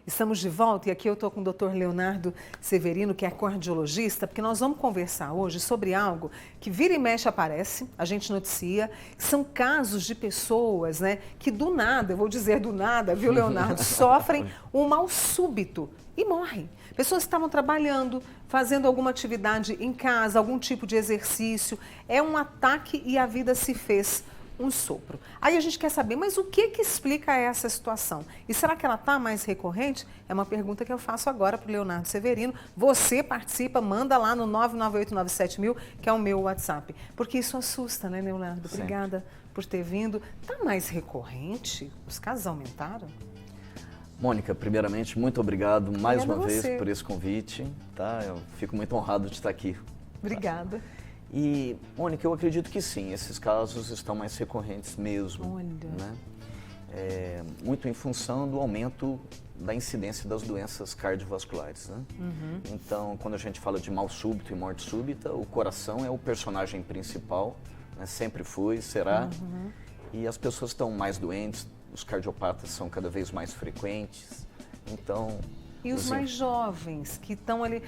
Estamos de volta e aqui eu estou com o Dr. Leonardo Severino, que é cardiologista, porque nós vamos conversar hoje sobre algo que vira e mexe aparece, a gente noticia, são casos de pessoas, né, que do nada, eu vou dizer do nada, viu, Leonardo, sofrem um mal súbito e morrem. Pessoas que estavam trabalhando, fazendo alguma atividade em casa, algum tipo de exercício, é um ataque e a vida se fez um sopro. Aí a gente quer saber, mas o que explica essa situação? E será que ela está mais recorrente? É uma pergunta que eu faço agora para o Leonardo Severino. Você participa, manda lá no 99897.000, que é o meu WhatsApp. Porque isso assusta, né, Leonardo? Obrigada por ter vindo. Está mais recorrente? Os casos aumentaram? Mônica, primeiramente, muito obrigado mais uma vez por esse convite. Tá? Eu fico muito honrado de estar aqui. Obrigada. E, Mônica, eu acredito que sim, esses casos estão mais recorrentes mesmo. Olha. Né? Muito em função do aumento da incidência das doenças cardiovasculares. Né? Então, quando a gente fala de mal súbito e morte súbita, o coração é o personagem principal, né? Sempre foi, será. E as pessoas estão mais doentes, os cardiopatas são cada vez mais frequentes. Então, e os mais jovens que estão ali,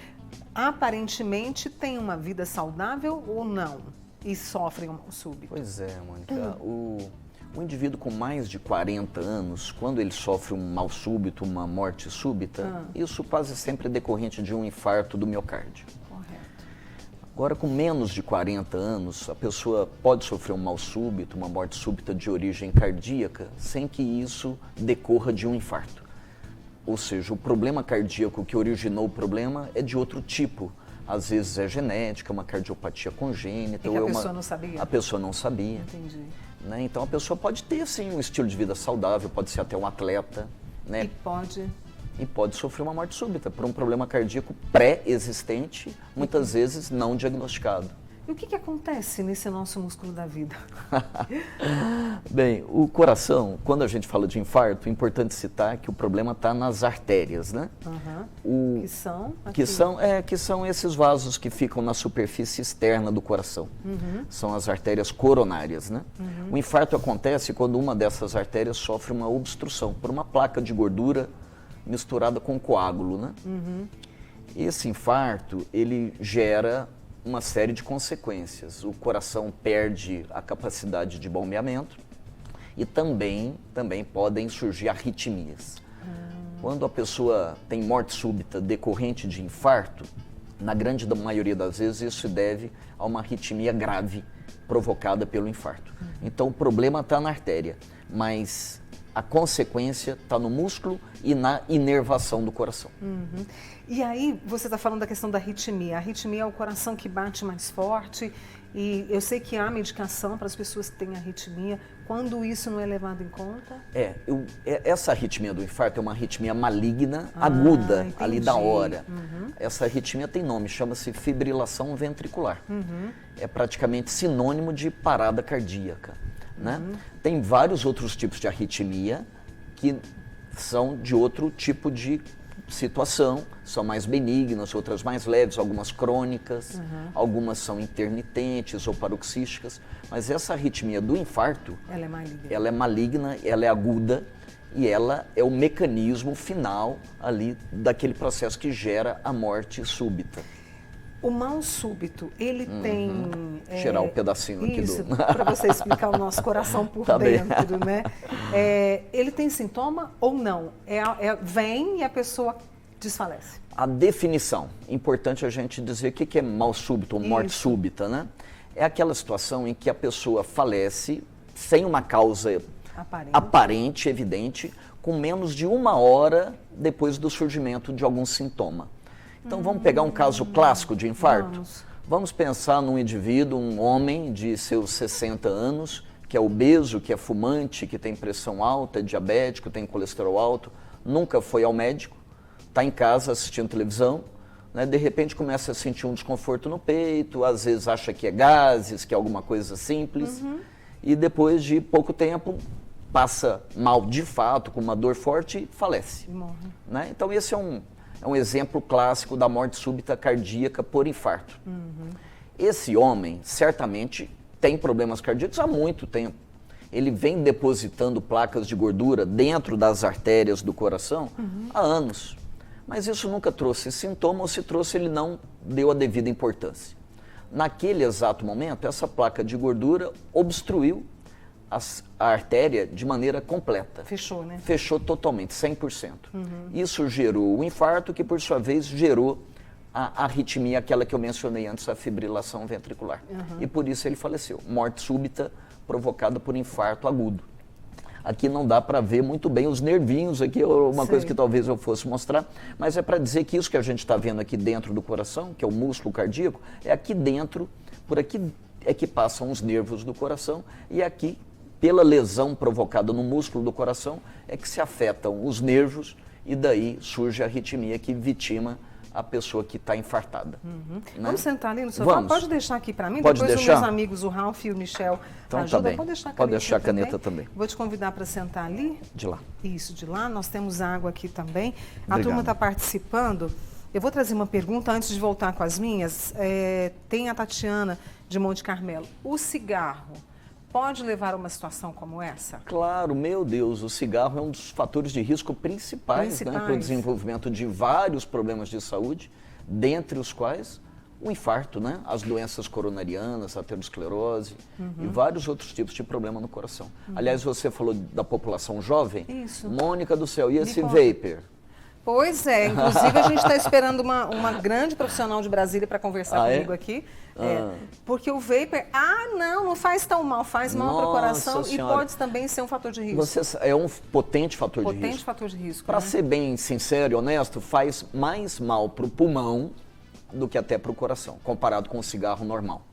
aparentemente têm uma vida saudável ou não? E sofrem um mal súbito? Pois é, Mônica. O indivíduo com mais de 40 anos, quando ele sofre um mal súbito, uma morte súbita, isso quase sempre é decorrente de um infarto do miocárdio. Correto. Agora, com menos de 40 anos, a pessoa pode sofrer um mal súbito, uma morte súbita de origem cardíaca, sem que isso decorra de um infarto. Ou seja, o problema cardíaco que originou o problema é de outro tipo. Às vezes é genética, uma cardiopatia congênita. E que a pessoa não sabia? A pessoa não sabia. Entendi. Né? Então a pessoa pode ter, sim, um estilo de vida saudável, pode ser até um atleta. Né? E pode sofrer uma morte súbita por um problema cardíaco pré-existente, muitas vezes não diagnosticado. E o que acontece nesse nosso músculo da vida? Bem, o coração, quando a gente fala de infarto, é importante citar que o problema está nas artérias, né? Que são esses vasos que ficam na superfície externa do coração. São as artérias coronárias, né? O infarto acontece quando uma dessas artérias sofre uma obstrução por uma placa de gordura misturada com coágulo, né? Esse infarto, ele gera uma série de consequências. O coração perde a capacidade de bombeamento e também podem surgir arritmias. Quando a pessoa tem morte súbita decorrente de infarto, na grande maioria das vezes isso se deve a uma arritmia grave provocada pelo infarto. Então o problema está na artéria, mas a consequência está no músculo e na inervação do coração. E aí, você está falando da questão da arritmia. A arritmia é o coração que bate mais forte e eu sei que há medicação para as pessoas que têm arritmia. Quando isso não é levado em conta? Essa arritmia do infarto é uma arritmia maligna, aguda, entendi. ali da hora. Essa arritmia tem nome, chama-se fibrilação ventricular. É praticamente sinônimo de parada cardíaca. Né? Tem vários outros tipos de arritmia que são de outro tipo de situação, são mais benignas, outras mais leves, algumas crônicas, algumas são intermitentes ou paroxísticas, mas essa arritmia do infarto, ela é maligna, ela é aguda e ela é o mecanismo final ali daquele processo que gera a morte súbita. O mal súbito, ele tem... Tirar um pedacinho aqui isso, para você explicar o nosso coração por dentro, né? Ele tem sintoma ou não? Vem e a pessoa desfalece? A definição, importante a gente dizer o que é mal súbito ou morte súbita, né? É aquela situação em que a pessoa falece sem uma causa aparente, evidente, com menos de 1 hora depois do surgimento de algum sintoma. Então vamos pegar um caso clássico de infarto? Vamos pensar num indivíduo, um homem de seus 60 anos, que é obeso, que é fumante, que tem pressão alta, é diabético, tem colesterol alto, nunca foi ao médico, está em casa assistindo televisão, né, de repente começa a sentir um desconforto no peito, às vezes acha que é gases, que é alguma coisa simples, e depois de pouco tempo passa mal de fato, com uma dor forte e falece. Né? Então esse é um exemplo clássico da morte súbita cardíaca por infarto. Esse homem certamente tem problemas cardíacos há muito tempo. ele vem depositando placas de gordura dentro das artérias do coração há anos. Mas isso nunca trouxe sintoma, ou se trouxe, ele não deu a devida importância. Naquele exato momento, essa placa de gordura obstruiu a artéria de maneira completa. Fechou, né? Fechou totalmente, 100%. Isso gerou o infarto, que por sua vez gerou a arritmia, aquela que eu mencionei antes, a fibrilação ventricular. E por isso ele faleceu. Morte súbita provocada por infarto agudo. Aqui não dá para ver muito bem os nervinhos, aqui é uma coisa que talvez eu fosse mostrar, mas é para dizer que isso que a gente está vendo aqui dentro do coração, que é o músculo cardíaco, é aqui dentro, por aqui é que passam os nervos do coração, e aqui, pela lesão provocada no músculo do coração, é que se afetam os nervos, e daí surge a arritmia que vitima a pessoa que está infartada. Né? Vamos sentar ali no sofá? Pode deixar aqui para mim? Pode depois deixar? Os meus amigos, o Ralf e o Michel, então, ajudam. Tá bem. Pode deixar a caneta também. Vou te convidar para sentar ali. De lá. Isso, de lá. Nós temos água aqui também. Obrigado. A turma está participando. Eu vou trazer uma pergunta antes de voltar com as minhas. Tem a Tatiana de Monte Carmelo. O cigarro pode levar a uma situação como essa? Claro, meu Deus, o cigarro é um dos fatores de risco principais. Né, para o desenvolvimento de vários problemas de saúde, dentre os quais o infarto, né, as doenças coronarianas, a aterosclerose e vários outros tipos de problema no coração. Aliás, você falou da população jovem. Isso. Mônica do céu, e esse vapor? Pois é, inclusive a gente está esperando uma grande profissional de Brasília para conversar comigo aqui. Porque o vapor, não faz tão mal, faz mal para o coração e pode também ser um fator de risco. É um potente fator de risco. Potente fator de risco. Para ser bem sincero e honesto, faz mais mal para o pulmão do que até para o coração, comparado com o cigarro normal.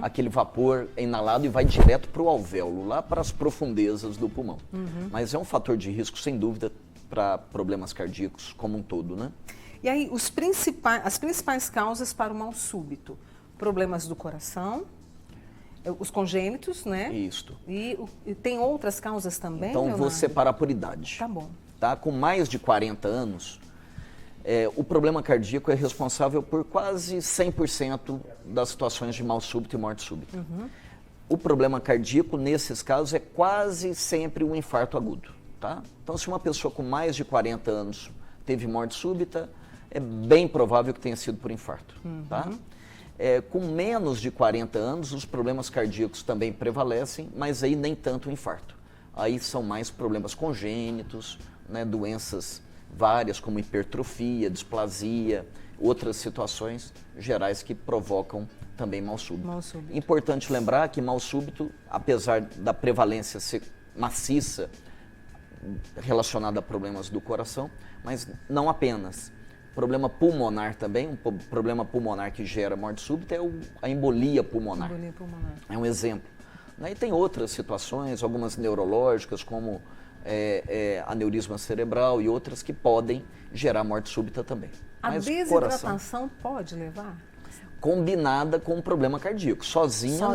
Aquele vapor é inalado e vai direto para o alvéolo, lá para as profundezas do pulmão. Mas é um fator de risco, sem dúvida, para problemas cardíacos como um todo, né? E aí, as principais causas para o mal súbito? Problemas do coração, os congênitos, né? Isto. E tem outras causas também, Então, Leonardo? vou separar por idade. Tá bom. Tá? Com mais de 40 anos, o problema cardíaco é responsável por quase 100% das situações de mal súbito e morte súbita. O problema cardíaco, nesses casos, é quase sempre um infarto agudo. Tá? Então, se uma pessoa com mais de 40 anos teve morte súbita, é bem provável que tenha sido por infarto. Tá? Com menos de 40 anos, os problemas cardíacos também prevalecem, mas aí nem tanto o infarto. Aí são mais problemas congênitos, né, doenças várias como hipertrofia, displasia, outras situações gerais que provocam também mal súbito. Importante lembrar que mal súbito, apesar da prevalência ser maciça, relacionada a problemas do coração, mas não apenas. Problema pulmonar também, um problema pulmonar que gera morte súbita é a embolia pulmonar. É um exemplo. E tem outras situações, algumas neurológicas, como aneurisma cerebral e outras que podem gerar morte súbita também. Mas desidratação pode levar? Combinada com um problema cardíaco. Sozinha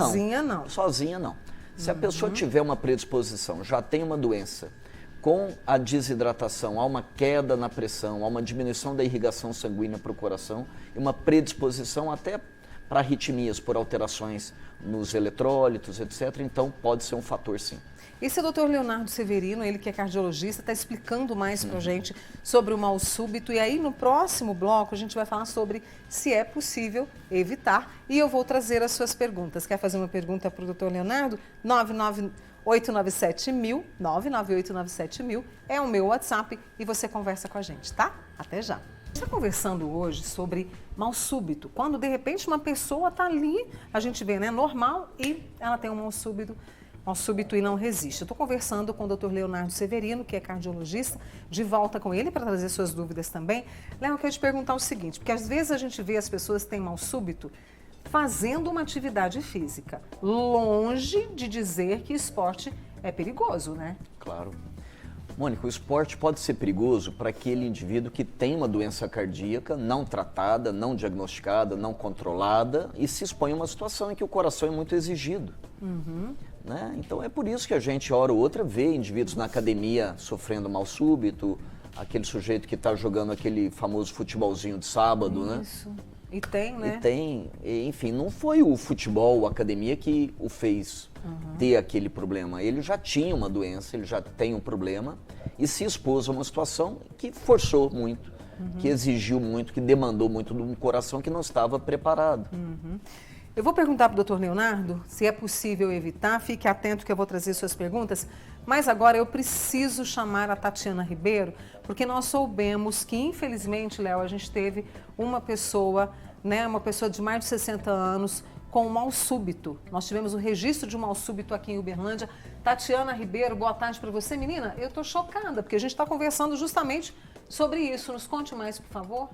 não. Sozinha não. Se a pessoa tiver uma predisposição, já tem uma doença, com a desidratação, há uma queda na pressão, há uma diminuição da irrigação sanguínea para o coração e uma predisposição até para arritmias por alterações nos eletrólitos, etc. Então, pode ser um fator, sim. Esse é o Dr. Leonardo Severino, ele que é cardiologista, está explicando mais para a gente sobre o mal súbito. E aí, no próximo bloco, a gente vai falar sobre se é possível evitar. E eu vou trazer as suas perguntas. Quer fazer uma pergunta para o Dr. Leonardo? 99897.000, 99897.000 é o meu WhatsApp e você conversa com a gente, tá? Até já. A gente está conversando hoje sobre mal súbito. Quando, de repente, uma pessoa está ali, a gente vê, né, normal, e ela tem um mal súbito e não resiste. Eu estou conversando com o Dr. Leonardo Severino, que é cardiologista, de volta com ele para trazer suas dúvidas também. Léo, eu quero te perguntar o seguinte, porque às vezes a gente vê as pessoas que têm mal súbito fazendo uma atividade física, longe de dizer que esporte é perigoso, né? Claro. Mônica, o esporte pode ser perigoso para aquele indivíduo que tem uma doença cardíaca não tratada, não diagnosticada, não controlada e se expõe a uma situação em que o coração é muito exigido. Né? Então é por isso que a gente, hora ou outra, vê indivíduos na academia sofrendo mal súbito, aquele sujeito que está jogando aquele famoso futebolzinho de sábado, Isso. Né? E tem, né? E tem, enfim, não foi o futebol, a academia que o fez ter aquele problema. Ele já tinha uma doença, ele já tem um problema e se expôs a uma situação que forçou muito, que exigiu muito, que demandou muito de um coração que não estava preparado. Eu vou perguntar para o Dr. Leonardo se é possível evitar, fique atento que eu vou trazer suas perguntas, mas agora eu preciso chamar a Tatiana Ribeiro, porque nós soubemos que, infelizmente, Léo, a gente teve uma pessoa, né, uma pessoa de mais de 60 anos com um mal súbito. Nós tivemos o registro de um mal súbito aqui em Uberlândia. Tatiana Ribeiro, boa tarde para você. Menina, eu estou chocada, porque a gente está conversando justamente sobre isso. Nos conte mais, por favor.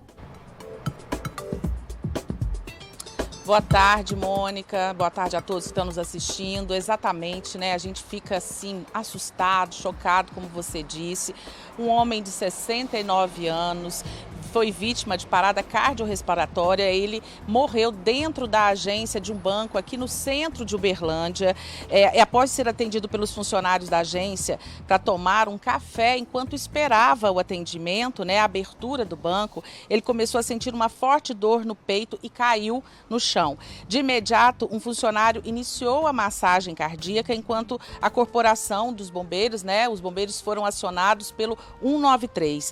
Boa tarde, Mônica. Boa tarde a todos que estão nos assistindo. Exatamente, né? A gente fica assim, assustado, chocado, como você disse. Um homem de 69 anos foi vítima de parada cardiorrespiratória. Ele morreu dentro da agência de um banco aqui no centro de Uberlândia. Após ser atendido pelos funcionários da agência para tomar um café enquanto esperava o atendimento, né, a abertura do banco, ele começou a sentir uma forte dor no peito e caiu no chão. De imediato, um funcionário iniciou a massagem cardíaca enquanto a corporação dos bombeiros, né, os bombeiros foram acionados pelo 193.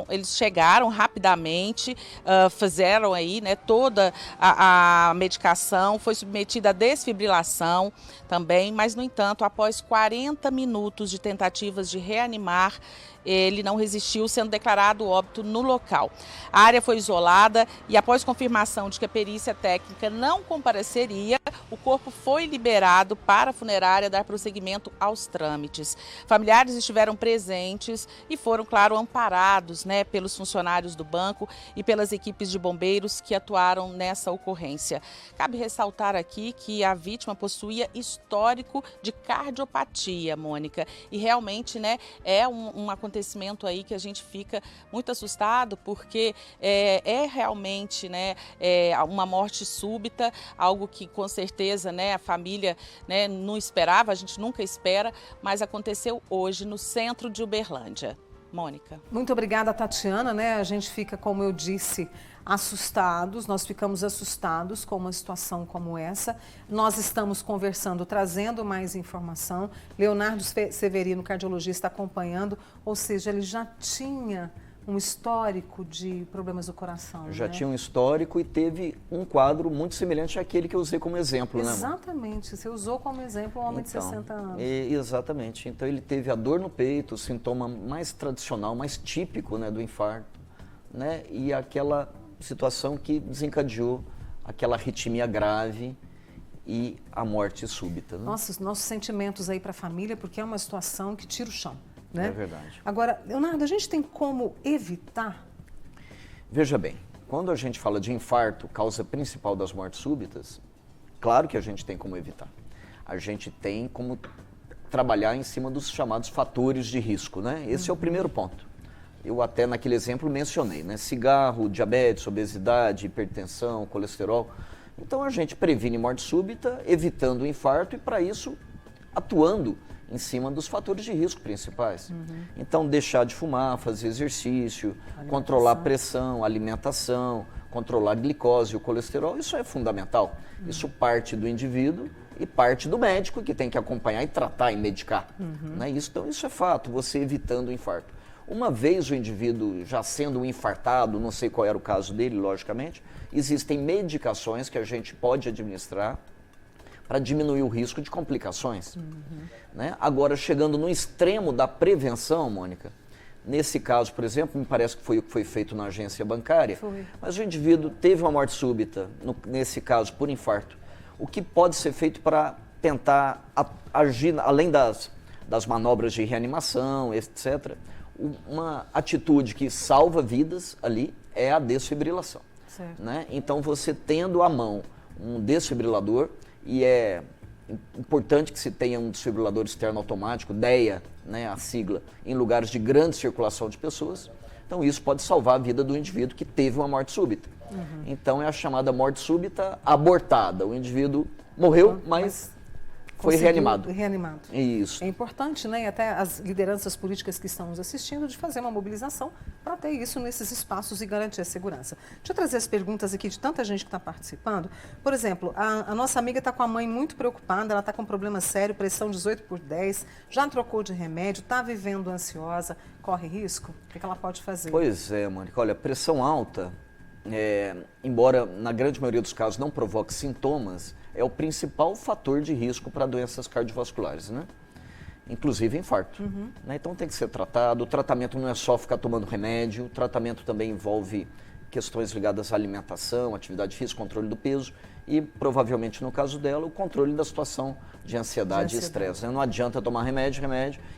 Eles chegaram rapidamente, fizeram aí, né, toda a medicação, foi submetida à desfibrilação também, mas, no entanto, após 40 minutos de tentativas de reanimar, ele não resistiu, sendo declarado óbito no local. A área foi isolada e, após confirmação de que a perícia técnica não compareceria, o corpo foi liberado para a funerária dar prosseguimento aos trâmites. Familiares estiveram presentes e foram, claro, amparados, né, pelos funcionários do banco e pelas equipes de bombeiros que atuaram nessa ocorrência. Cabe ressaltar aqui que a vítima possuía histórico de cardiopatia, Mônica, e realmente, né, é um acontecimento aí que a gente fica muito assustado, porque é realmente, né, uma morte súbita, algo que com certeza, né, a família, né, não esperava, a gente nunca espera, mas aconteceu hoje no centro de Uberlândia. Mônica. Muito obrigada, Tatiana, né? A gente fica, como eu disse, assustados, nós ficamos assustados com uma situação como essa. Nós estamos conversando, trazendo mais informação. Leonardo Severino, cardiologista, acompanhando, ou seja, ele já tinha um histórico de problemas do coração. Já né? tinha um histórico e teve um quadro muito semelhante àquele que eu usei como exemplo, né? Exatamente, você usou como exemplo um homem de 60 anos. Exatamente, então ele teve a dor no peito, o sintoma mais tradicional, mais típico, né, do infarto, né? E aquela situação que desencadeou aquela arritmia grave e a morte súbita. Né? Nossos sentimentos aí para a família, porque é uma situação que tira o chão. Né? É verdade. Agora, Leonardo, a gente tem como evitar? Veja bem, quando a gente fala de infarto, causa principal das mortes súbitas, claro que a gente tem como evitar. A gente tem como trabalhar em cima dos chamados fatores de risco, né? Esse é o primeiro ponto. Eu até naquele exemplo mencionei, né? Cigarro, diabetes, obesidade, hipertensão, colesterol. Então a gente previne morte súbita, evitando o infarto e para isso atuando em cima dos fatores de risco principais. Então, deixar de fumar, fazer exercício, controlar a pressão, alimentação, controlar a glicose e o colesterol, isso é fundamental. Isso parte do indivíduo e parte do médico, que tem que acompanhar e tratar e medicar. Né? Então, isso é fato, você evitando o infarto. Uma vez o indivíduo já sendo um infartado, não sei qual era o caso dele, logicamente, existem medicações que a gente pode administrar para diminuir o risco de complicações. Né? Agora, chegando no extremo da prevenção, Mônica, nesse caso, por exemplo, me parece que foi o que foi feito na agência bancária, mas o indivíduo teve uma morte súbita, nesse caso, por infarto. O que pode ser feito para tentar agir, além das manobras de reanimação, etc., uma atitude que salva vidas ali é a desfibrilação. Né? Então, você tendo à mão um desfibrilador, e é importante que se tenha um desfibrilador externo automático, DEA, né, a sigla, em lugares de grande circulação de pessoas. Então isso pode salvar a vida do indivíduo que teve uma morte súbita. Então é a chamada morte súbita abortada. O indivíduo morreu, mas Foi reanimado. Reanimado. Isso. É importante, né? E até as lideranças políticas que estão nos assistindo, de fazer uma mobilização para ter isso nesses espaços e garantir a segurança. Deixa eu trazer as perguntas aqui de tanta gente que está participando. Por exemplo, a nossa amiga está com a mãe muito preocupada, ela está com um problema sério, pressão 18/10, já trocou de remédio, está vivendo ansiosa, corre risco? O que ela pode fazer? Pois é, Mônica. Olha, pressão alta, embora na grande maioria dos casos não provoque sintomas, é o principal fator de risco para doenças cardiovasculares, né? Inclusive infarto. Né? Então tem que ser tratado. O tratamento não é só ficar tomando remédio, o tratamento também envolve questões ligadas à alimentação, atividade física, controle do peso e, provavelmente no caso dela, o controle da situação de ansiedade e estresse. Né? Não adianta tomar remédio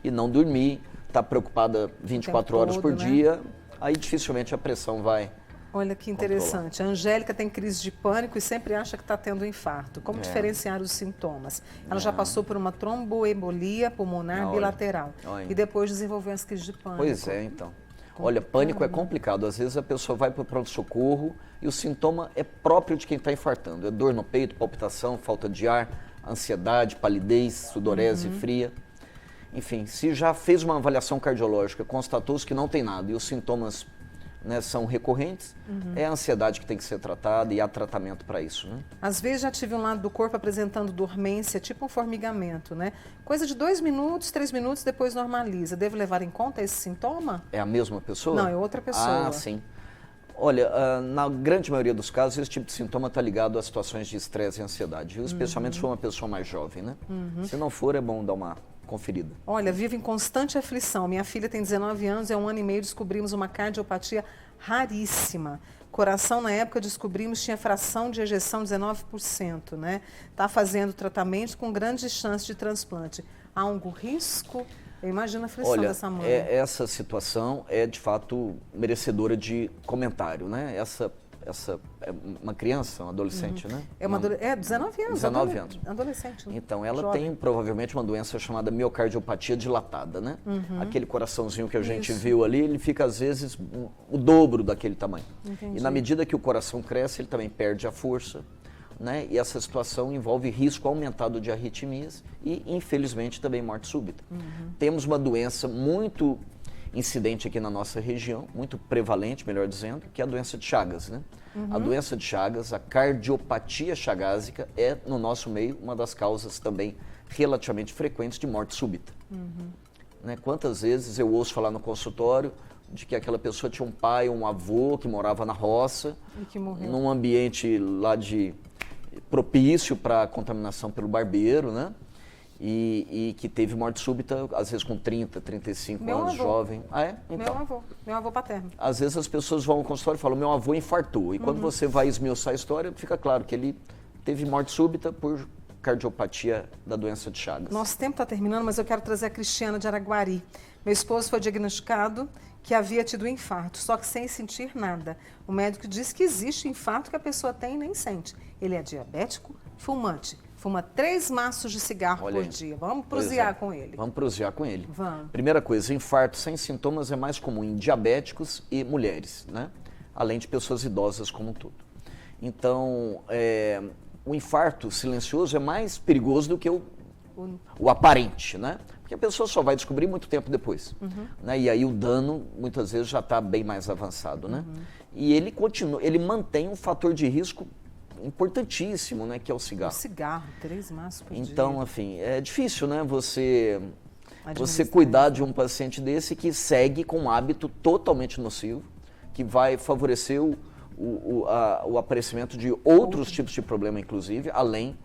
e não dormir, estar preocupada 24 horas por dia, aí dificilmente a pressão vai... Olha que interessante. Controlar. A Angélica tem crise de pânico e sempre acha que está tendo um infarto. Como diferenciar os sintomas? Ela já passou por uma tromboembolia pulmonar bilateral e depois desenvolveu as crises de pânico. Pois é, então. Olha, pânico é complicado. Às vezes a pessoa vai para o pronto-socorro e o sintoma é próprio de quem está infartando. É dor no peito, palpitação, falta de ar, ansiedade, palidez, sudorese fria. Enfim, se já fez uma avaliação cardiológica, constatou-se que não tem nada e os sintomas... Né, são recorrentes, é a ansiedade que tem que ser tratada e há tratamento para isso. Né? Às vezes já tive um lado do corpo apresentando dormência, tipo um formigamento, né? Coisa de 2 minutos, 3 minutos, depois normaliza. Devo levar em conta esse sintoma? É a mesma pessoa? Não, é outra pessoa. Ah, sim. Olha, na grande maioria dos casos, esse tipo de sintoma está ligado a situações de estresse e ansiedade, viu? Especialmente se for uma pessoa mais jovem, né? Se não for, é bom dar uma conferida. Olha, vivo em constante aflição. Minha filha tem 19 anos, há 1 ano e meio descobrimos uma cardiopatia raríssima. Coração, na época, descobrimos tinha fração de ejeção 19%, né? Está fazendo tratamento com grandes chances de transplante. Há algum risco? Eu imagino a aflição dessa mãe. Essa situação é, de fato, merecedora de comentário, né? Essa é uma criança, uma adolescente, né? 19 anos. 19 anos. Adolescente. Né? Então, ela Jovem. tem provavelmente uma doença chamada miocardiopatia dilatada, né? Aquele coraçãozinho que a gente viu ali, ele fica às vezes o dobro daquele tamanho. Entendi. E na medida que o coração cresce, ele também perde a força, né? E essa situação envolve risco aumentado de arritmias e, infelizmente, também morte súbita. Temos uma doença muito incidente aqui na nossa região, muito prevalente, melhor dizendo, que é a doença de Chagas, né? A doença de Chagas, a cardiopatia chagásica, é, no nosso meio, uma das causas também relativamente frequentes de morte súbita. Né? Quantas vezes eu ouço falar no consultório de que aquela pessoa tinha um pai ou um avô que morava na roça, e que morreu. num ambiente lá de propício para a contaminação pelo barbeiro, né? E que teve morte súbita, às vezes com 30, 35 anos, jovem. Ah, é? Então, meu avô paterno. Às vezes as pessoas vão ao consultório e falam, meu avô infartou. E quando você vai esmiuçar a história, fica claro que ele teve morte súbita por cardiopatia da doença de Chagas. Nosso tempo está terminando, mas eu quero trazer a Cristiana de Araguari. Meu esposo foi diagnosticado que havia tido um infarto, só que sem sentir nada. O médico disse que existe infarto que a pessoa tem e nem sente. Ele é diabético, fumante. Fuma 3 maços de cigarro por dia. Vamos prosear com ele. Vamos prosear com ele. Vamos. Primeira coisa, infarto sem sintomas é mais comum em diabéticos e mulheres, né? Além de pessoas idosas como um todo. Então, o infarto silencioso é mais perigoso do que o aparente, né? Porque a pessoa só vai descobrir muito tempo depois. Né? E aí o dano, muitas vezes, já está bem mais avançado, né? E ele mantém um fator de risco importantíssimo, né, que é o cigarro. O cigarro, 3 maços por dia. Então, enfim, é difícil, né, você cuidar de um paciente desse que segue com um hábito totalmente nocivo, que vai favorecer o aparecimento de outros tipos de problema, inclusive, além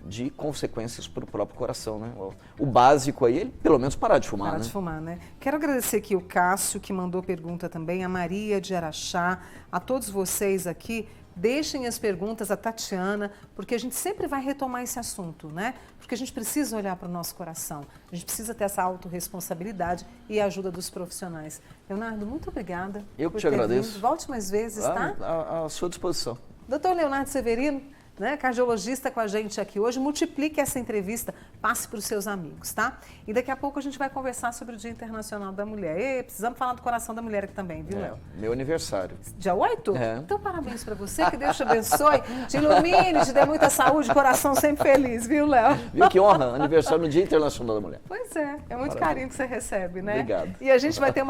de consequências para o próprio coração, né? O básico aí, ele pelo menos parar de fumar, Parar de fumar, né? Quero agradecer aqui o Cássio, que mandou pergunta também, a Maria de Araxá, a todos vocês aqui. Deixem as perguntas, a Tatiana, porque a gente sempre vai retomar esse assunto, né? Porque a gente precisa olhar para o nosso coração, a gente precisa ter essa autorresponsabilidade e a ajuda dos profissionais. Leonardo, muito obrigada. Eu que te agradeço. Volte mais vezes, tá? À sua disposição. Doutor Leonardo Severino, né? Cardiologista com a gente aqui hoje. Multiplique essa entrevista, passe para os seus amigos, tá? E daqui a pouco a gente vai conversar sobre o Dia Internacional da Mulher. E precisamos falar do coração da mulher aqui também, viu, Léo? Meu aniversário. Dia 8? É. Então, parabéns para você, que Deus te abençoe, te ilumine, te dê muita saúde, coração sempre feliz, viu, Léo? Viu que honra? Aniversário no Dia Internacional da Mulher. Pois é muito Parabéns. carinho que você recebe, né? Obrigado. E a gente vai ter uma